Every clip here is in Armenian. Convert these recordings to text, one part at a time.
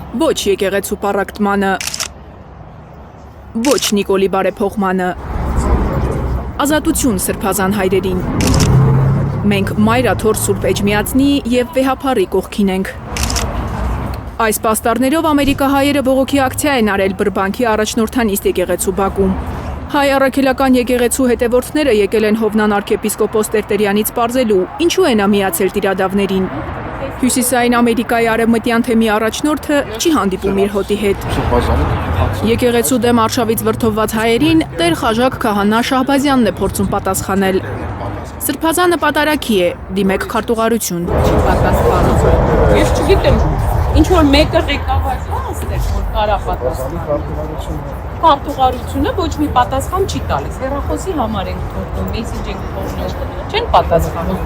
Ոչ եկեղեցու պառակտմանը, ոչ Նիկոլի բարեփոխմանը, ազատություն սրբազան հայրերին։ Մենք Մայրաթոր Սուրբ Էջմիածնի և վեհափառի կողքին ենք։ Այս պաստառներով ամերիկահայերը բողոքի ակցիա են արել Բրբանքի առաջնորդանիստ եկեղեցու բակում։ Հայ առաքելական եկեղեցու հետևորդները եկել են Հովնան arքեպիսկոպոս Տերտերյանից պարզելու, ինչու է նա միացել տիրադավներին։ Հյուսիսային Ամերիկայի արևմտյան թեմի առաջնորդը չի հանդիպում իր հոտի հետ։ Եկեղեցու դեմ արշավից վրդովված հայերին տեր խաժակ քահանա Շահբազյանն է փորձում պատասխանել։ Սրբազանը պատարագի է, դիմեք քարտուղարություն։ Ես չգիտեմ, ինչ որ մեկը ղեկավար կա այստեղ, որ կարա պատասխանել։ Քարտուղարությունը ոչ մի պատասխան չի տալիս։ Հեռախոսի համար ենք թողնում, մեսեջ ենք թողնում, չեն պատասխանում։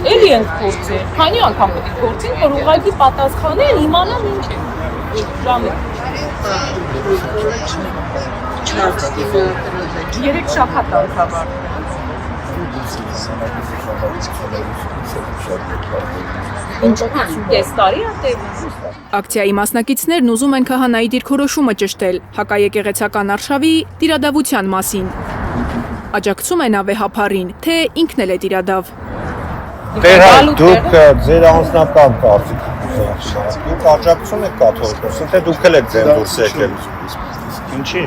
Էլի ենք փորձել, քանի անգամ պետք է փորձենք, որ ուղղակի պատասխանեն, իմանան ինչ է։ Ժամը 3 շաբաթ անկավար։ Ակցիայի մասնակիցներն ուզում են քահանայի դիրքորոշումը ճշտել հակաեկեղեցական արշավի տիրադավության մասին։ Աջակցում է նա վեհափառին, թե ինքն էլ է տիրադավ։ Դուք ձեր անձնական կարծիք դուք աջակցում եք կաթողիկոսին, թե դուք էլ եք ձեր դուրս եկել։ Ինչի՞։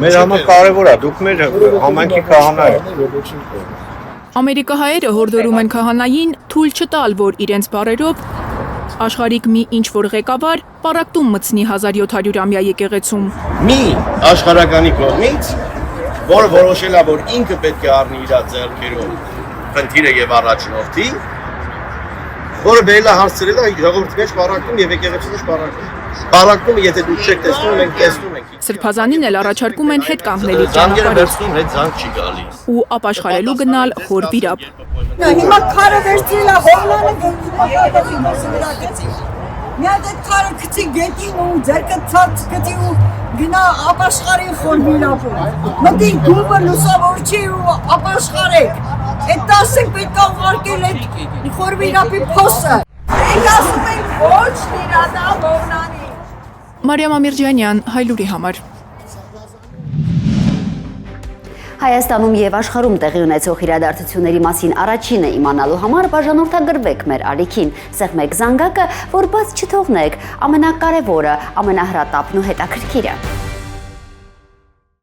Մեր համար կարևոր է, դուք մեր համայնքի քահանա եք։ Ամերիկահայերը հորդորում են քահանային թույլ չտալ, որ իրենց բառերով աշխարհիկ մի ինչ-որ ղեկավար պառակտում մտցնի 1700-ամյա եկեղեցում։ Մի աշխարհականի կողմից, որը որոշել է, որ ինքը պետք է առնի իր ձեռքերով խնդիրը եւ առաջնորդի, որը բերել է հասցրել է ժողովրդի մեջ պառակտում եւ եկեղեցու մեջ պառակտում։ Պառակտումը, եթե դուք չեք տեսնում, մենք տեսնում ենք։ Սրբազանին էլ առաջարկում են հետ կանգնել իր ճանապարհին, հետ զանգ չի գալիս։ Ու ապաշխարելու գնալ խոր վիրապ։ Հիմա քարը վերցրել է Հովնանը գնացի։ Մի հատ այդ քարը գցի գետին ու ձերքը ցած գցի ու գնա ապաշխարի խոր վիրապում։ Մտի դուբը լուսավորչի ու ապաշխարեք։ Այդ 10 պետք է ուղարկել այդ խոր վիրապի փոսը։ Մենք ասում ենք ոչ տիրադավ Հովնանի։ Մարիամ Ամիրջանյան, Հայլուրի համար։ Հայաստանում և աշխարհում տեղի ունեցող իրադարձությունների մասին առաջինը իմանալու համար բաժանորդագրվեք մեր ալիքին, սեղմեք զանգակը, որ բաց չթողնեք ամենակարևորը, ամենահրատապն ու հետաքրքիրը։